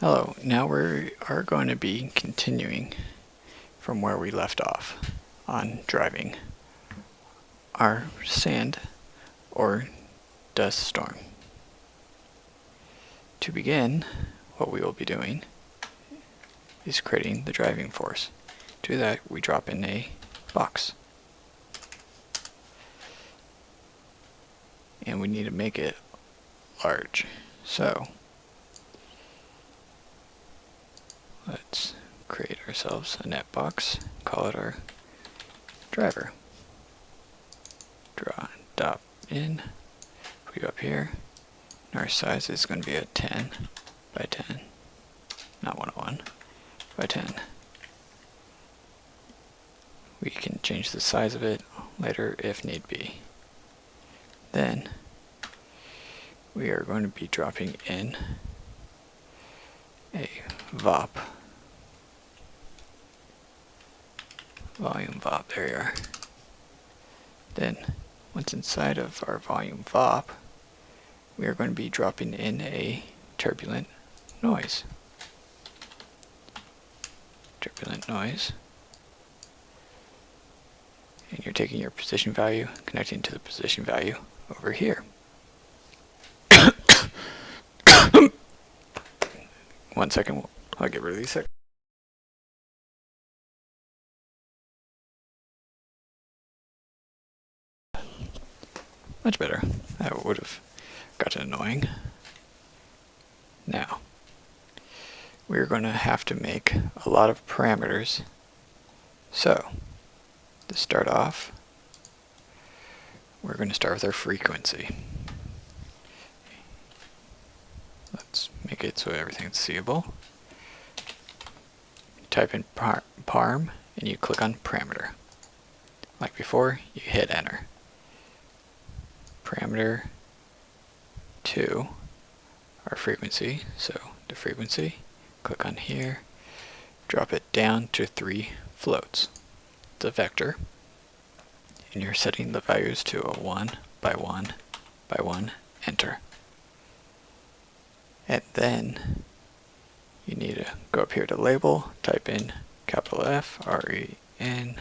Hello, now we are going to be continuing from where we left off on driving our sand or dust storm. To begin, what we will be doing is creating the driving force. To do that, we drop in a box. And we need to make it large. So, let's create ourselves a net box, call it our driver. Draw, dot in, we go up here, and our size is going to be a 10 by 10, not 101, by 10. We can change the size of it later if need be. Then we are going to be dropping in a VOP, volume VOP, there you are. Then once inside of our volume VOP, we are going to be dropping in a turbulent noise. Turbulent noise. And you're taking your position value, connecting to the position value over here. 1 second, I'll get rid of these. Much better. That would have gotten annoying. Now, we're going to have to make a lot of parameters. So, to start off, we're going to start with our frequency. Let's make it so everything's seeable. Type in parm and you click on parameter. Like before, you hit enter. Parameter to our frequency, so the frequency, click on here, drop it down to 3 floats. It's a vector, and you're setting the values to a 1 by 1 by 1, enter. And then you need to go up here to label, type in capital F, RENQUENCY,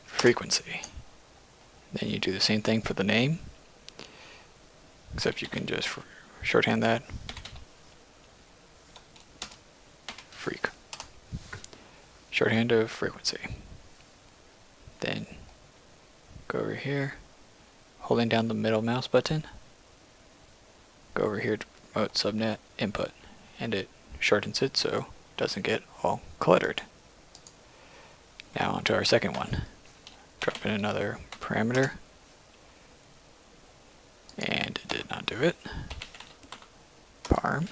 frequency. Then you do the same thing for the name, except you can just shorthand that, freak. Shorthand of frequency. Then go over here, holding down the middle mouse button, go over here to promote subnet input, and it shortens it so it doesn't get all cluttered. Now onto our second one. Drop in another parameter, and it did not do it. Parm.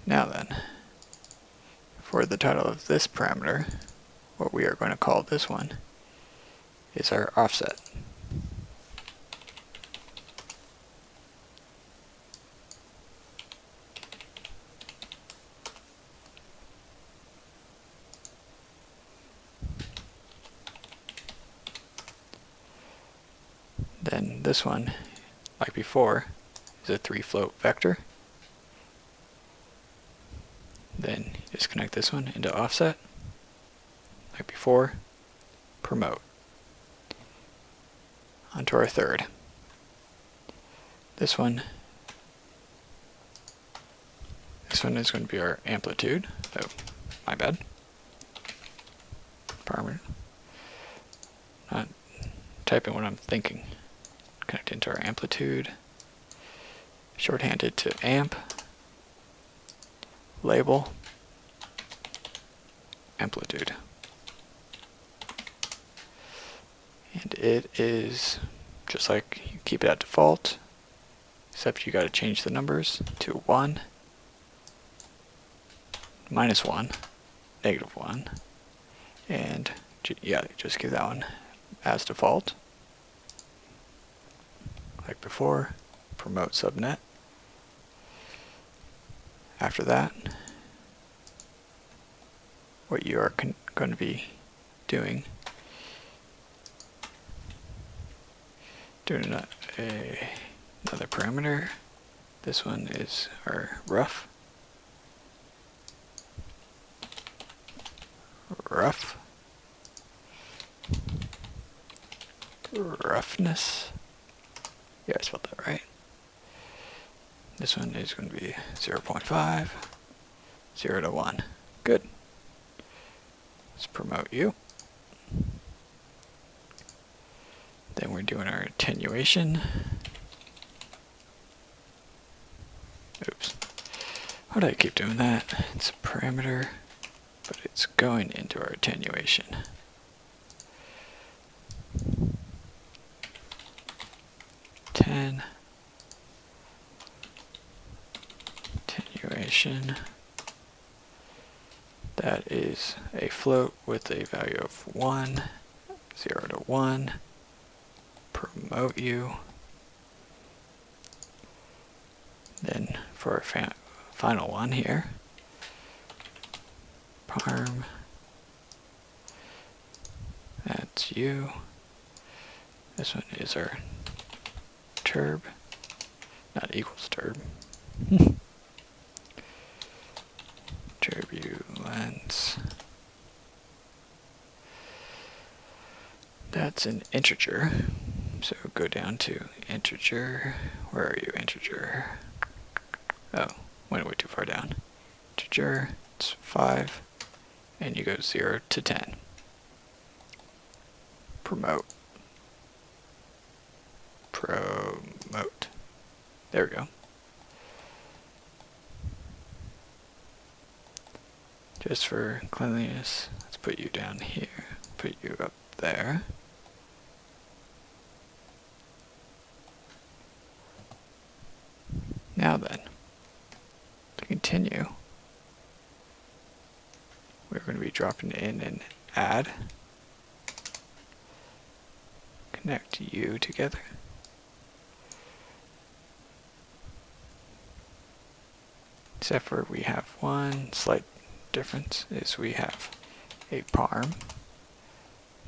Now then, for the title of this parameter, what we are going to call this one is our offset. Then this one, like before, is a 3-float vector. Then just connect this one into offset, like before, promote. Onto our third. This one is going to be our amplitude. Oh, my bad. Parameter. Not typing what I'm thinking. Connect into our amplitude. Shorthanded to amp. Label. Amplitude. And it is just like you keep it at default, except you got to change the numbers to 1, -1, -1, and yeah, just keep that one as default. Like before, promote subnet. After that, what you are going to be doing another parameter. This one is our rough. Roughness. Yeah, I spelled that right. This one is going to be 0.5, 0 to 1. Good. Let's promote you. Then we're doing our attenuation. Oops. Why do I keep doing that? It's a parameter, but it's going into our attenuation. Attenuation. That is a float with a value of 1, 0 to 1. Promote you. Then for our final one here, parm, that's you. This one is our turb, not equals turb. Turbulence. That's an integer. So go down to integer. Where are you, integer? Oh, went way too far down. Integer, it's 5, and you go 0 to 10. Promote. There we go. Just for cleanliness, let's put you down here, put you up there. Now then, to continue, we're going to be dropping in an add, connect you together. Except for we have one slight difference, is we have a parm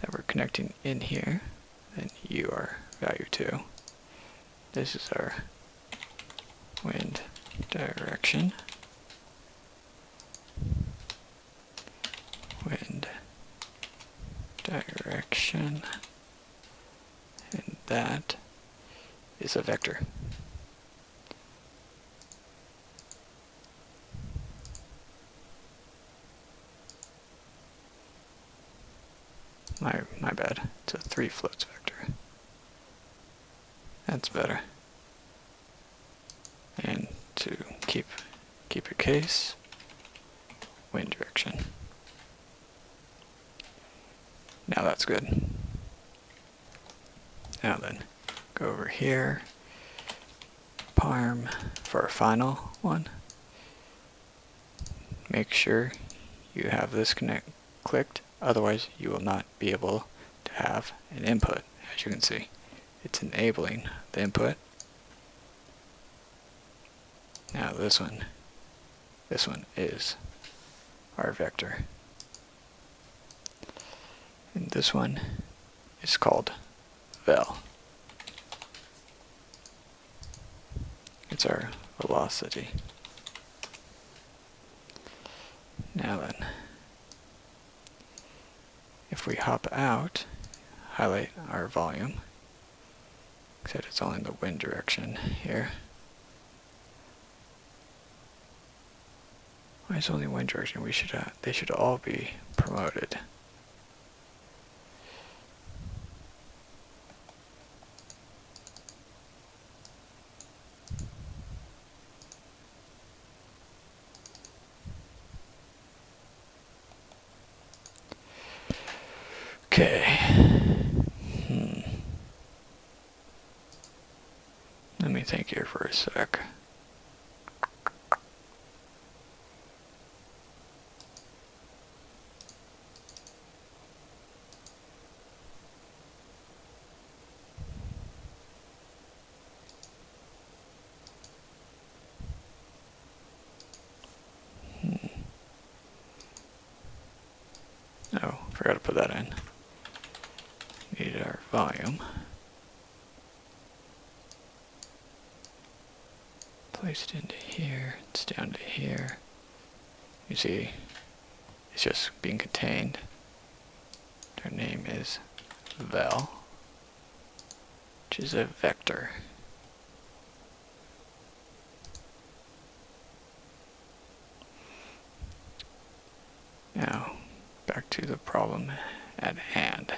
that we're connecting in here, and you are value 2. This is our wind direction. Wind direction. And that is a vector. My bad. It's a 3 floats vector. That's better. And to keep a case, wind direction. Now that's good. Now then, go over here, parm for our final one. Make sure you have this clicked, otherwise you will not be able to have an input. As you can see, it's enabling the input. Now this one is our vector. And this one is called vel. It's our velocity. Now then, if we hop out, highlight our volume, except it's only in the wind direction here. Why is only wind direction? They should all be promoted. Okay. Let me think here for a sec. Oh, forgot to put that in. Need our volume. place it into here, it's down to here. You see, it's just being contained. Our name is vel, which is a vector. Now, back to the problem at hand.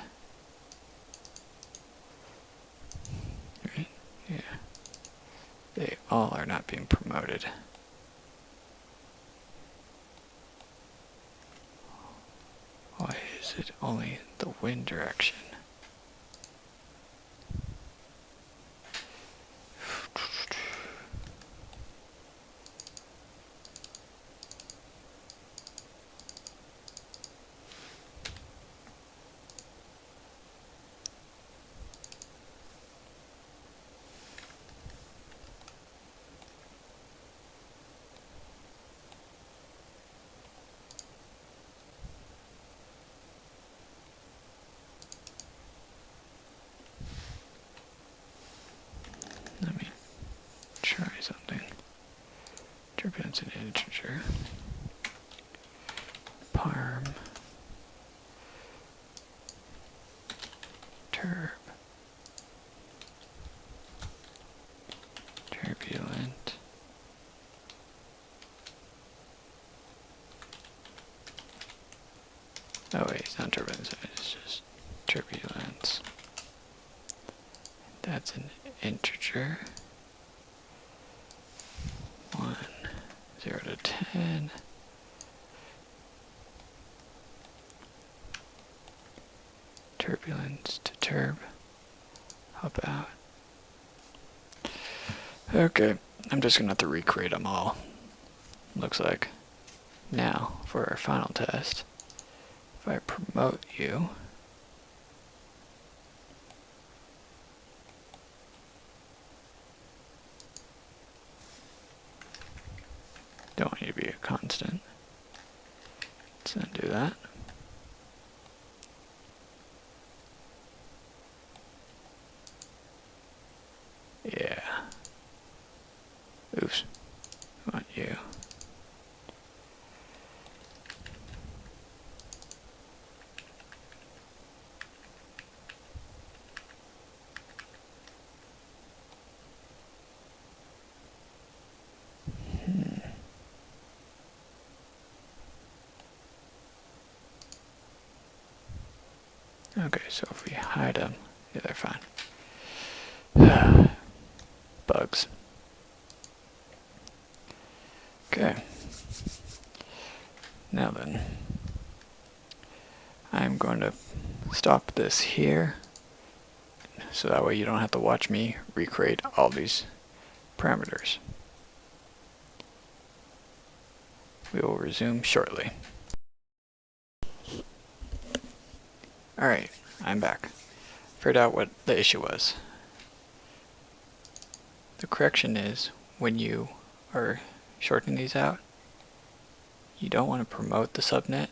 Right? Yeah. They all are not being promoted. Why is it only the wind direction? Let me try something. Turbulence an integer. Parm. Turbulent. Oh wait, it's not turbulence, it's just turbulence. That's an integer. 1, 0 to 10. Turbulence to turb. How about? Okay, I'm just gonna have to recreate them all. Looks like. Now, for our final test, if I promote you, don't want you to be a constant. Let's not do that. Yeah. Oops. I want you. Okay, so if we hide them, yeah, they're fine. Bugs. Okay. Now then, I'm going to stop this here, so that way you don't have to watch me recreate all these parameters. We will resume shortly. Alright, I'm back. Figured out what the issue was. The correction is, when you are shortening these out, you don't want to promote the subnet,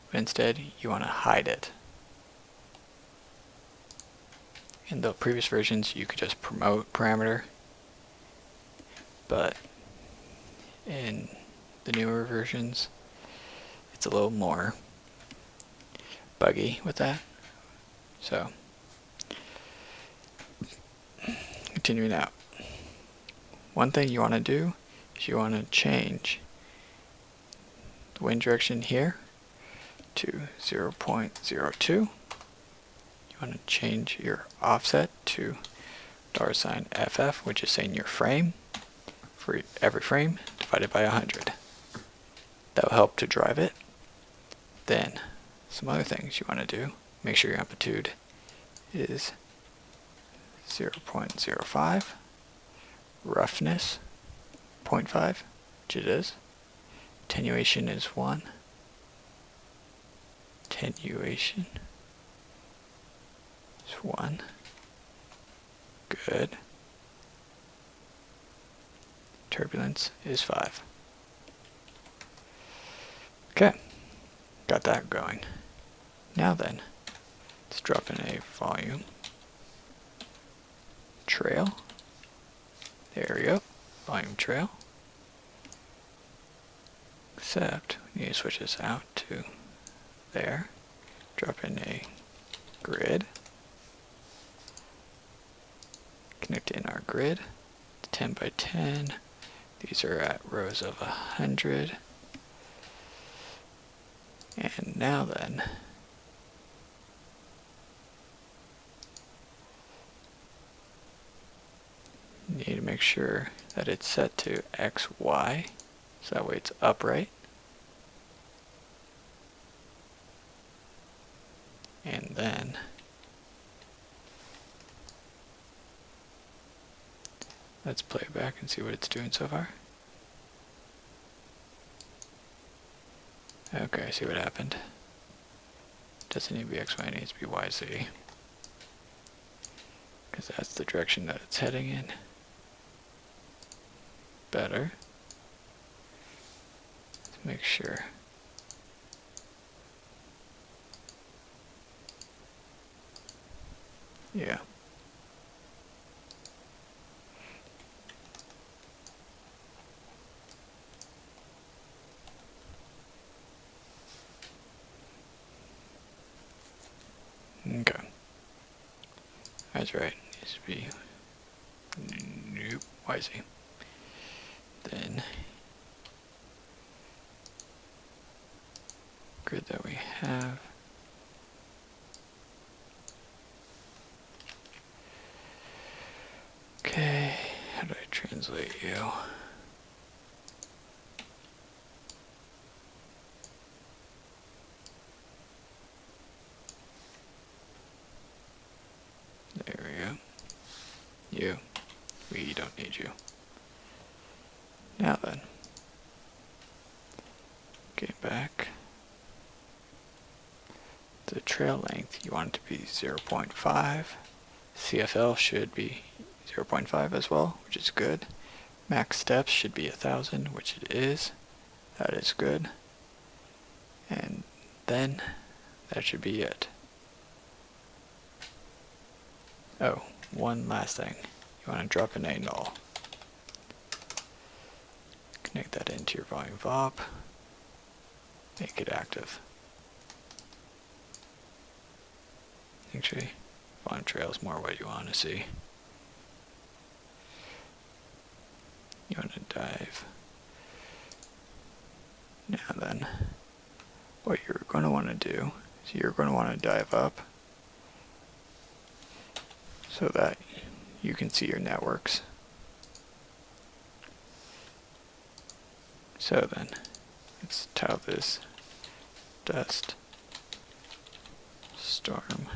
but instead you want to hide it. In the previous versions you could just promote parameter, but in the newer versions it's a little more buggy with that. So, continuing out. One thing you want to do is you want to change the wind direction here to 0.02. You want to change your offset to $FF, which is saying your frame, for every frame divided by 100. That will help to drive it. Then, some other things you want to do, make sure your amplitude is 0.05, roughness 0.5, which it is, attenuation is 1, attenuation is 1, good, turbulence is 5. Okay, got that going. Now then, let's drop in a volume trail. There we go. volume trail. Except we need to switch this out to there. Drop in a grid. Connect in our grid. 10 by 10. These are at rows of 100. And now then, you need to make sure that it's set to X, Y, so that way it's upright. And then let's play it back and see what it's doing so far. Okay, I see what happened. Doesn't need to be X, Y, it needs to be Y, Z. Because that's the direction that it's heading in. Better. Let's make sure. Yeah. Okay. That's right. Needs to be nope, YZ. Then grid that we have. Okay, how do I translate you? There we go. You. We don't need you. Now then, get back. The trail length, you want it to be 0.5. CFL should be 0.5 as well, which is good. Max steps should be 1,000, which it is. That is good. And then, that should be it. Oh, one last thing. You want to drop in a null. Connect that into your volume VOP. Make it active. Actually, volume trail is more what you want to see. You want to dive. Now then, what you're going to want to do is you're going to want to dive up so that you can see your networks. So then, let's title this dust storm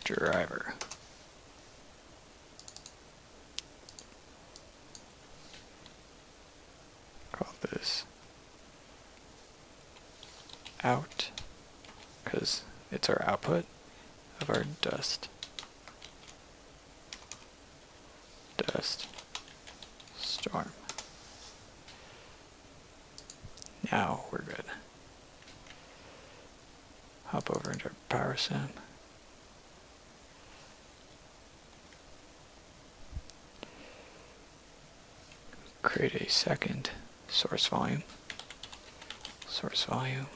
driver. Call this out, because it's our output of our dust storm. Now we're good. Hop over into PowerSim. Create a second source volume. Source volume.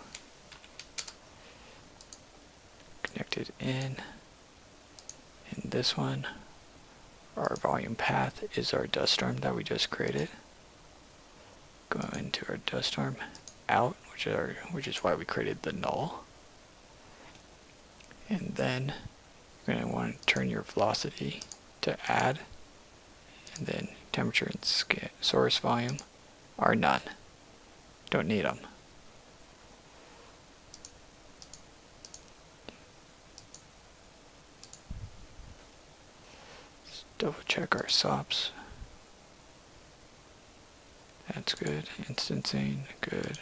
Connected in. In this one, our volume path is our dust storm that we just created. Go into our dust storm out, which is why we created the null. And then you're going to want to turn your velocity to add, and then temperature and source volume are none. Don't need them. Let's double check our SOPs. That's good. Instancing, good.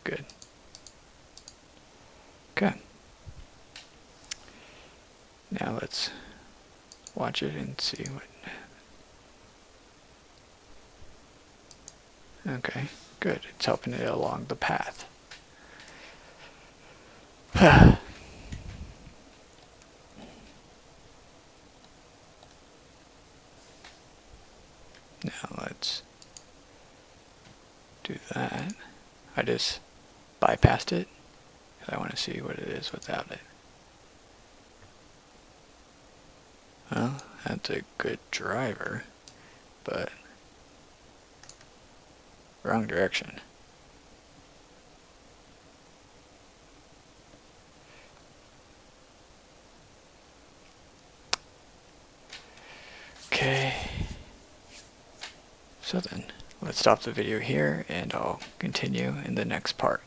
Good. Okay. Now let's watch it and see what. Okay, good. It's helping it along the path. Now let's do that. I just bypassed it because I want to see what it is without it. Well, that's a good driver, but wrong direction. Okay, so then let's stop the video here and I'll continue in the next part.